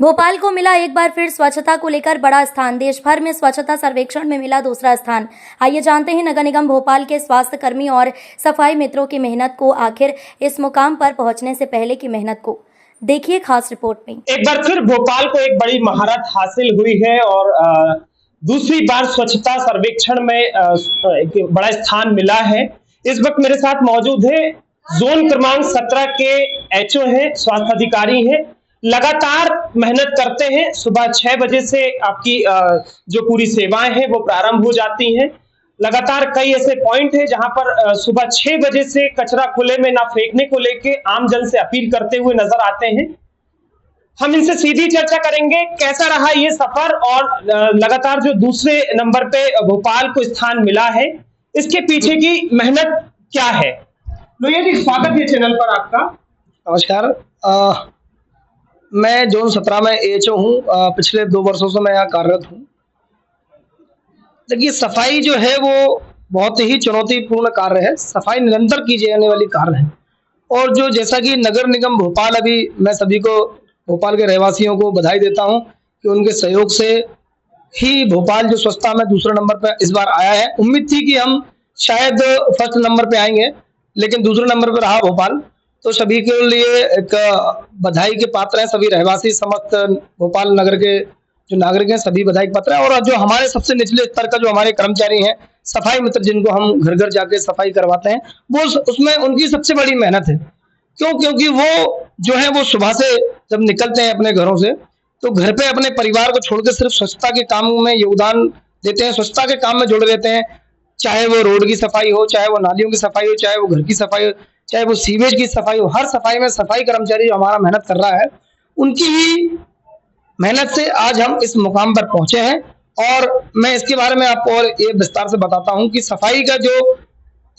भोपाल को मिला एक बार फिर स्वच्छता को लेकर बड़ा स्थान। देश भर में स्वच्छता सर्वेक्षण में मिला दूसरा स्थान। आइए जानते हैं नगर निगम भोपाल के स्वास्थ्य कर्मी और सफाई मित्रों की मेहनत को। आखिर इस मुकाम पर पहुंचने से पहले की मेहनत को देखिए खास रिपोर्ट में। एक बार फिर भोपाल को एक बड़ी महारत हासिल हुई है और दूसरी बार स्वच्छता सर्वेक्षण में एक बड़ा स्थान मिला है। इस वक्त मेरे साथ मौजूद है जोन क्रमांक 17 के एचओ हैं, स्वास्थ्य अधिकारी हैं। लगातार मेहनत करते हैं। सुबह 6 बजे से आपकी जो पूरी सेवाएं हैं वो प्रारंभ हो जाती हैं। लगातार कई ऐसे पॉइंट हैं जहां पर सुबह 6 बजे से कचरा खुले में ना फेंकने को लेके आम जन से अपील करते हुए नजर आते हैं। हम इनसे सीधी चर्चा करेंगे कैसा रहा ये सफर और लगातार जो दूसरे नंबर पे भोपाल को स्थान मिला है इसके पीछे की मेहनत क्या है। लोहिया जी, स्वागत है चैनल पर आपका। नमस्कार। मैं जोन 17 में एएचओ हूँ। पिछले 2 वर्षों से मैं यहाँ कार्यरत हूँ। देखिए, सफाई जो है वो बहुत ही चुनौतीपूर्ण कार्य है। सफाई निरंतर की जाने वाली कार्य है और जो जैसा कि नगर निगम भोपाल, अभी मैं सभी को भोपाल के रहवासियों को बधाई देता हूँ कि उनके सहयोग से ही भोपाल जो स्वच्छता में दूसरे नंबर पर इस बार आया है। उम्मीद थी कि हम शायद फर्स्ट नंबर पे आएंगे, लेकिन दूसरे नंबर पर रहा भोपाल। तो सभी के लिए एक बधाई के पात्र है। सभी रहवासी, समस्त भोपाल नगर के जो नागरिक हैं, सभी बधाई के पात्र है। और जो हमारे सबसे निचले स्तर का जो हमारे कर्मचारी हैं, सफाई मित्र, जिनको हम घर घर जाके सफाई करवाते हैं, वो उसमें उनकी सबसे बड़ी मेहनत है। क्योंकि वो जो है वो सुबह से जब निकलते हैं अपने घरों से, तो घर पे अपने परिवार को छोड़कर सिर्फ स्वच्छता के काम में योगदान देते हैं, स्वच्छता के काम में जुड़े रहते हैं। चाहे वो रोड की सफाई हो, चाहे वो नालियों की सफाई हो, चाहे वो घर की सफाई हो, चाहे वो सीवेज की सफाई हो, हर सफाई में सफाई कर्मचारी जो हमारा मेहनत कर रहा है, उनकी ही मेहनत से आज हम इस मुकाम पर पहुंचे हैं। और मैं इसके बारे में आपको और ये विस्तार से बताता हूं कि सफाई का जो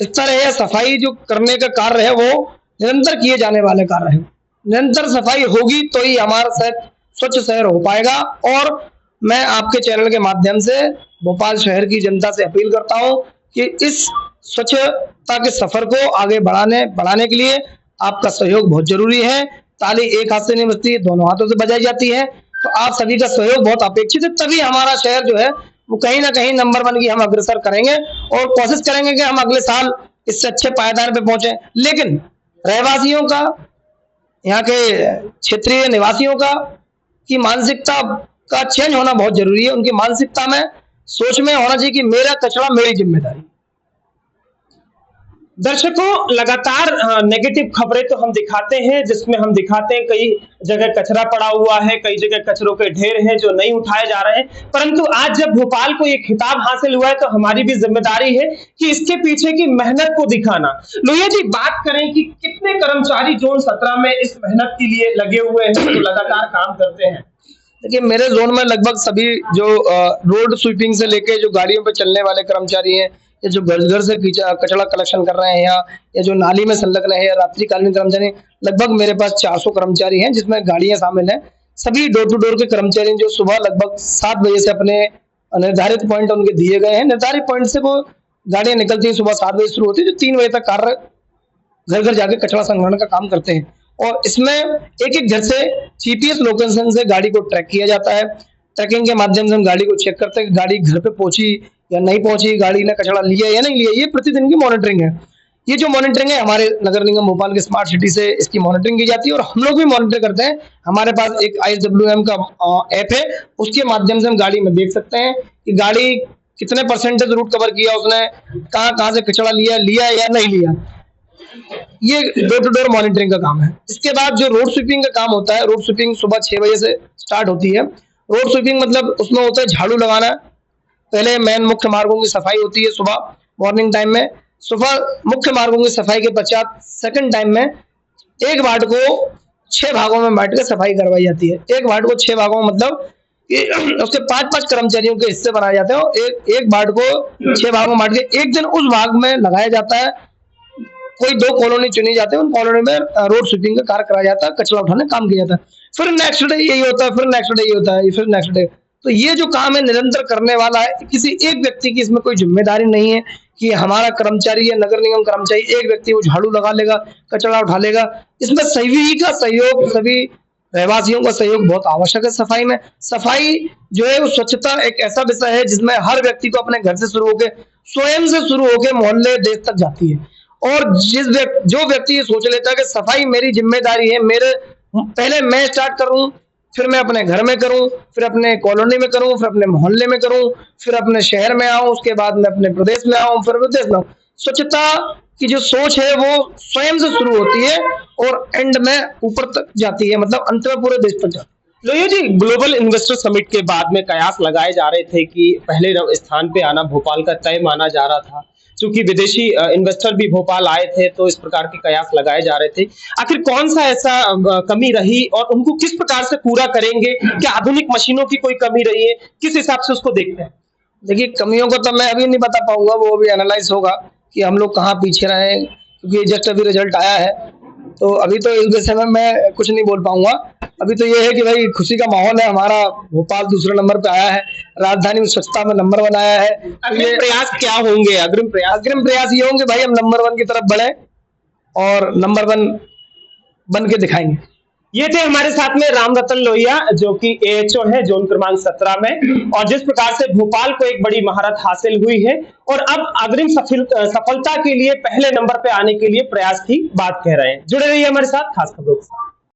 स्तर है, सफाई जो करने का कार्य है, वो निरंतर किए जाने वाले कार्य है। निरंतर सफाई होगी तो ही हमारा शहर स्वच्छ शहर हो पाएगा। और मैं आपके चैनल के माध्यम से भोपाल शहर की जनता से अपील करता हूं कि इस स्वच्छता के सफर को आगे बढ़ाने के लिए आपका सहयोग बहुत जरूरी है। ताली एक हाथ से नहीं बजती, दोनों हाथों से बजाई जाती है। तो आप सभी का सहयोग बहुत अपेक्षित है, तभी हमारा शहर जो है वो कहीं ना कहीं नंबर 1 की हम अग्रसर करेंगे और कोशिश करेंगे कि हम अगले साल इससे अच्छे पायदान पे पहुंचे। लेकिन रहवासियों का, यहाँ के क्षेत्रीय निवासियों का की मानसिकता का चेंज होना बहुत जरूरी है। उनकी मानसिकता में, सोच में होना चाहिए कि मेरा कचरा मेरी जिम्मेदारी। दर्शकों, लगातार नेगेटिव खबरें तो हम दिखाते हैं, जिसमें हम दिखाते हैं कई जगह कचरा पड़ा हुआ है, कई जगह कचरों के ढेर हैं जो नहीं उठाए जा रहे हैं। परंतु आज जब भोपाल को ये खिताब हासिल हुआ है तो हमारी भी जिम्मेदारी है कि इसके पीछे की मेहनत को दिखाना। लोहिया जी, बात करें कि कितने कर्मचारी जोन 17 में इस मेहनत के लिए लगे हुए हैं, जो लगातार काम करते हैं। देखिए, मेरे जोन में लगभग सभी जो रोड स्वीपिंग से लेके जो गाड़ियों पे चलने वाले कर्मचारी हैं, या जो घर घर से कचरा कलेक्शन कर रहे हैं, या जो नाली में संलग्न है, या रात्रिकालीन कर्मचारी, लगभग मेरे पास 400 कर्मचारी हैं, जिसमें गाड़ियां शामिल हैं। सभी डोर टू डोर के कर्मचारी जो सुबह लगभग 7 बजे से अपने निर्धारित पॉइंट उनके दिए गए हैं, निर्धारित पॉइंट से वो गाड़ियां निकलती हैं। सुबह 7 बजे शुरू होती है, जो 3 बजे तक कार्य घर घर जाके कचरा संग्रहण का काम करते हैं। और इसमें एक घर से जीपीएस लोकेशन से गाड़ी को ट्रैक किया जाता है। ट्रैकिंग के माध्यम से हम गाड़ी को चेक करते हैं कि गाड़ी घर पे पहुंची या नहीं पहुंची, गाड़ी ने कचरा लिया या नहीं लिया। ये प्रतिदिन की मॉनिटरिंग है। ये जो मॉनिटरिंग है, हमारे नगर निगम भोपाल के स्मार्ट सिटी से इसकी मॉनिटरिंग की जाती है और हम लोग भी मॉनिटर करते हैं। हमारे पास एक ISWM का ऐप है, उसके माध्यम से हम गाड़ी में देख सकते हैं कि गाड़ी कितने परसेंटेज रूट कवर किया, उसने कहाँ से कचरा लिया या नहीं लिया। ये डोर टू डोर मॉनिटरिंग का काम है। इसके बाद जो रोड स्वीपिंग का काम होता है, रोड स्वीपिंग सुबह 6 बजे से स्टार्ट होती है। रोड स्वीपिंग मतलब उसमें होता है झाड़ू लगाना। पहले मेन मुख्य मार्गों की सफाई होती है सुबह मॉर्निंग टाइम में। सुबह मुख्य मार्गों की सफाई के पश्चात सेकंड टाइम में एक वार्ड को 6 भागों में बांट कर सफाई करवाई जाती है। एक वार्ड को 6 भागों में मतलब कि उसके 5-5 कर्मचारियों के हिस्से बनाए जाते हैं और एक वार्ड को 6 भागों में बांट के एक दिन उस भाग में लगाया जाता है। कोई 2 कॉलोनी चुनी जाती है, उन कॉलोनी में रोड स्वीपिंग का कार्य कराया जाता है, कचरा उठाने का काम किया जाता है। फिर नेक्स्ट डे यही होता है, फिर नेक्स्ट डे ये होता है, फिर नेक्स्ट डे। तो ये जो काम है निरंतर करने वाला है। किसी एक व्यक्ति की इसमें कोई जिम्मेदारी नहीं है कि हमारा कर्मचारी या नगर निगम कर्मचारी एक व्यक्ति वो झाड़ू लगा लेगा, कचरा उठा लेगा। इसमें सभी का सहयोग, सभी रहवासियों का सहयोग बहुत आवश्यक है सफाई में। सफाई जो है वो स्वच्छता एक ऐसा विषय है जिसमें हर व्यक्ति को अपने घर से शुरू होकर, स्वयं से शुरू होकर मोहल्ले देश तक जाती है। और जो व्यक्ति ये सोच लेता है कि सफाई मेरी जिम्मेदारी है, मेरे पहले मैं स्टार्ट करूं, फिर मैं अपने घर में करूं, फिर अपने कॉलोनी में करूं, फिर अपने मोहल्ले में करूं, फिर अपने शहर में आऊं, उसके बाद मैं अपने प्रदेश में आऊं, फिर विदेश में आऊं। स्वच्छता की जो सोच है वो स्वयं से शुरू होती है और एंड में ऊपर तक जाती है, मतलब अंत में पूरे देश तक जाती है। Lohia ji, global investor summit के बाद में कयास लगाए जा रहे थे कि पहले स्थान पे आना भोपाल का तय माना जा रहा था, क्योंकि विदेशी इन्वेस्टर भी भोपाल आए थे, तो इस प्रकार के कयास लगाए जा रहे थे। आखिर कौन सा ऐसा कमी रही और उनको किस प्रकार से पूरा करेंगे? क्या आधुनिक मशीनों की कोई कमी रही है? किस हिसाब से उसको देखते हैं? देखिए, कमियों को तो मैं अभी नहीं बता पाऊंगा, वो अभी एनालाइज होगा कि हम लोग कहाँ पीछे रहे हैं, क्योंकि जस्ट अभी रिजल्ट आया है, तो अभी तो इस विषय में मैं कुछ नहीं बोल पाऊंगा। अभी तो ये है कि भाई खुशी का माहौल है, हमारा भोपाल दूसरे नंबर पे आया है, राजधानी में स्वच्छता में नंबर 1 आया है। अग्रिम प्रयास क्या होंगे? अग्रिम प्रयास ये होंगे भाई हम नंबर 1 की तरफ बढ़े और नंबर 1 बन के दिखाएंगे। ये थे हमारे साथ में राम रतन लोहिया, जो कि एएचओ है जोन क्रमांक 17 में, और जिस प्रकार से भोपाल को एक बड़ी महारत हासिल हुई है और अब अग्रिम सफलता के लिए पहले नंबर पे आने के लिए प्रयास की बात कह रहे हैं। जुड़े रहिए हमारे साथ खास खबरों के साथ।